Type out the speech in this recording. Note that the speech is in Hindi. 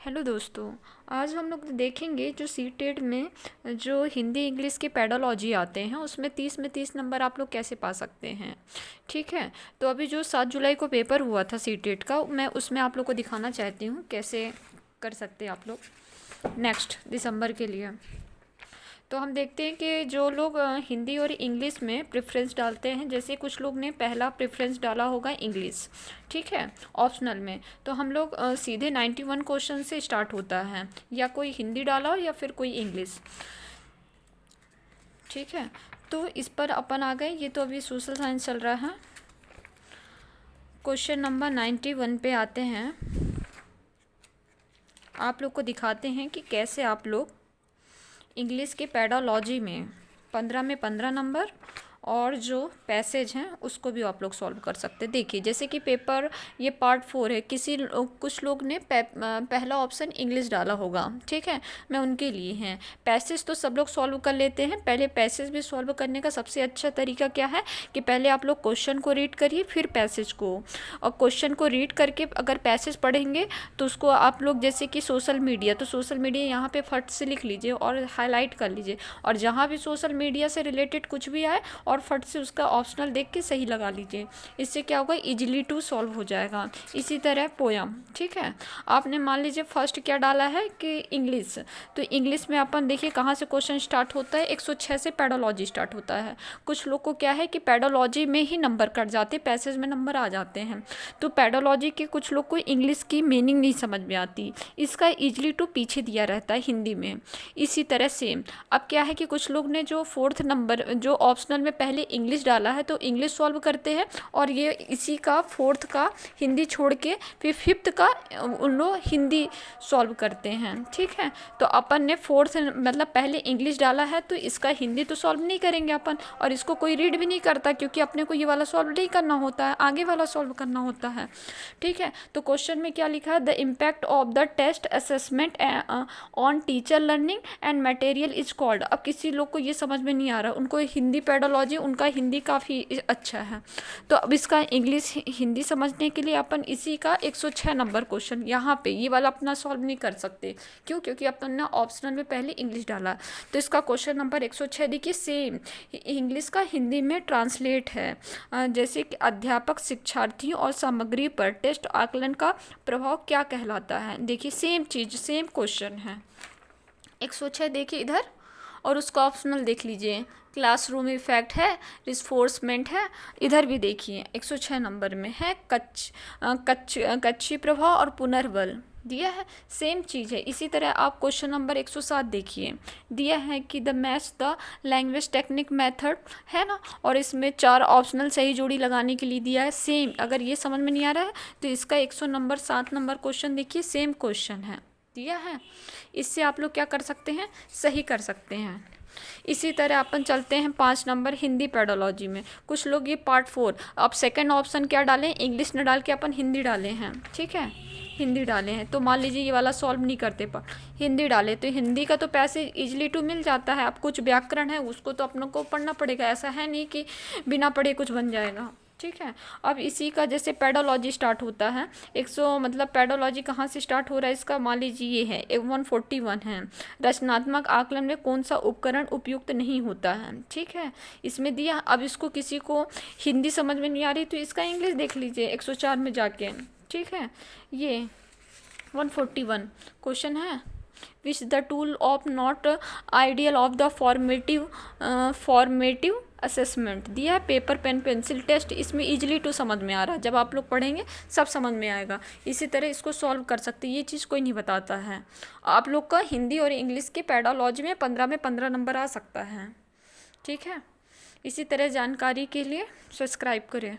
हेलो दोस्तों। आज हम लोग देखेंगे जो सीटेट में जो हिंदी इंग्लिश के पेडोलॉजी आते हैं उसमें 30 में 30 नंबर आप लोग कैसे पा सकते हैं। ठीक है, तो अभी जो 7 जुलाई को पेपर हुआ था सीटेट का, मैं उसमें आप लोग को दिखाना चाहती हूँ कैसे कर सकते हैं आप लोग नेक्स्ट दिसंबर के लिए। तो हम देखते हैं कि जो लोग हिंदी और इंग्लिश में प्रेफरेंस डालते हैं, जैसे कुछ लोग ने पहला प्रेफरेंस डाला होगा इंग्लिश, ठीक है, ऑप्शनल में, तो हम लोग सीधे 91 क्वेश्चन से स्टार्ट होता है, या कोई हिंदी डाला हो या फिर कोई इंग्लिश। ठीक है, तो इस पर अपन आ गए। ये तो अभी सोशल साइंस चल रहा है। क्वेश्चन नंबर 91 पे आते हैं। आप लोग को दिखाते हैं कि कैसे आप लोग इंग्लिश के पेडोलॉजी में 15 में 15 नंबर और जो पैसेज हैं उसको भी आप लोग सॉल्व कर सकते हैं। देखिए, जैसे कि पेपर ये पार्ट 4 है, कुछ लोग ने पहला ऑप्शन इंग्लिश डाला होगा, ठीक है, मैं उनके लिए हैं। पैसेज तो सब लोग सॉल्व कर लेते हैं। पहले पैसेज भी सॉल्व करने का सबसे अच्छा तरीका क्या है कि पहले आप लोग क्वेश्चन को रीड करिए, फिर पैसेज को, और क्वेश्चन को रीड करके अगर पैसेज पढ़ेंगे तो उसको आप लोग, जैसे कि सोशल मीडिया, तो सोशल मीडिया यहाँ पे फट से लिख लीजिए और हाईलाइट कर लीजिए, और जहाँ भी सोशल मीडिया से रिलेटेड कुछ भी आए और फट से उसका ऑप्शनल देख के सही लगा लीजिए। इससे क्या होगा, इजीली टू सॉल्व हो जाएगा। इसी तरह पोयम, ठीक है, आपने मान लीजिए फर्स्ट क्या डाला है कि इंग्लिश, तो इंग्लिश में अपन देखिए कहाँ से क्वेश्चन स्टार्ट होता है, 106 से पेडोलॉजी स्टार्ट होता है। कुछ लोग को क्या है कि पेडोलॉजी में ही नंबर कट जाते, पैसेज में नंबर आ जाते हैं, तो पेडोलॉजी के कुछ लोग को इंग्लिश की मीनिंग नहीं समझ में आती, इसका इजली टू पीछे दिया रहता है हिंदी में। इसी तरह से अब क्या है कि कुछ लोग ने जो 4th नंबर जो ऑप्शनल में पहले इंग्लिश डाला है तो इंग्लिश सॉल्व करते हैं, और ये इसी का 4th का हिंदी छोड़ के फिर 5th का उन लोग हिंदी सॉल्व करते हैं। ठीक है, तो अपन ने 4th मतलब पहले इंग्लिश डाला है तो इसका हिंदी तो सॉल्व नहीं करेंगे अपन, और इसको कोई रीड भी नहीं करता क्योंकि अपने को ये वाला सॉल्व नहीं करना होता है, आगे वाला सॉल्व करना होता है। ठीक है, तो क्वेश्चन में क्या लिखा है, the impact of the test assessment on teacher learning and material is called. अब किसी लोग को ये समझ में नहीं आ रहा, उनको हिंदी पेडोलॉजी, उनका हिंदी काफ़ी अच्छा है, तो अब इसका इंग्लिश हिंदी समझने के लिए अपन इसी का 106 नंबर क्वेश्चन यहाँ पे ये वाला अपना सॉल्व नहीं कर सकते। क्यों? क्योंकि अपन ने ऑप्शनल में पहले इंग्लिश डाला, तो इसका क्वेश्चन नंबर 106 देखिए, सेम इंग्लिश का हिंदी में ट्रांसलेट है। जैसे कि अध्यापक शिक्षार्थियों और सामग्री पर टेस्ट आकलन का प्रभाव क्या कहलाता है। देखिए सेम चीज़, सेम क्वेश्चन है। 106 देखिए इधर, और उसका ऑप्शनल देख लीजिए, क्लासरूम इफेक्ट है, रिस्फोर्समेंट है। इधर भी देखिए 106 नंबर में है कच्ची प्रभाव और पुनर्बल दिया है, सेम चीज़ है। इसी तरह आप क्वेश्चन नंबर 107 देखिए, दिया है कि the match the language technique method है ना, और इसमें 4 ऑप्शनल सही जोड़ी लगाने के लिए दिया है। सेम, अगर ये समझ में नहीं आ रहा है तो इसका 107 नंबर क्वेश्चन देखिए, सेम क्वेश्चन है दिया है। इससे आप लोग क्या कर सकते हैं, सही कर सकते हैं। इसी तरह अपन चलते हैं 5 नंबर हिंदी पेडोलॉजी में। कुछ लोग ये पार्ट 4, अब सेकंड ऑप्शन क्या डालें, इंग्लिश न डाल के अपन हिंदी डाले हैं, ठीक है, हिंदी डाले हैं, तो मान लीजिए ये वाला सॉल्व नहीं करते पर हिंदी डाले, तो हिंदी का तो पैसे इजली टू मिल जाता है। अब कुछ व्याकरण है उसको तो अपनों को पढ़ना पड़ेगा, ऐसा है नहीं कि बिना पढ़े कुछ बन जाएगा। ठीक है, अब इसी का जैसे पेडोलॉजी स्टार्ट होता है, 100 मतलब पेडोलॉजी कहाँ से स्टार्ट हो रहा है इसका, मान लीजिए ये है 141 है, रचनात्मक आकलन में कौन सा उपकरण उपयुक्त नहीं होता है। ठीक है, इसमें दिया। अब इसको किसी को हिंदी समझ में नहीं आ रही तो इसका इंग्लिश देख लीजिए 104 में जाके। ठीक है, ये 141 क्वेश्चन है, which the tool of not ideal of the formative assessment दिया है, पेपर पेन पेंसिल टेस्ट। इसमें इजीली टू समझ में आ रहा है, जब आप लोग पढ़ेंगे सब समझ में आएगा। इसी तरह इसको सॉल्व कर सकते, ये चीज़ कोई नहीं बताता है। आप लोग का हिंदी और इंग्लिश के पेडोलॉजी में 15 में 15 नंबर आ सकता है। ठीक है, इसी तरह जानकारी के लिए सब्सक्राइब करें।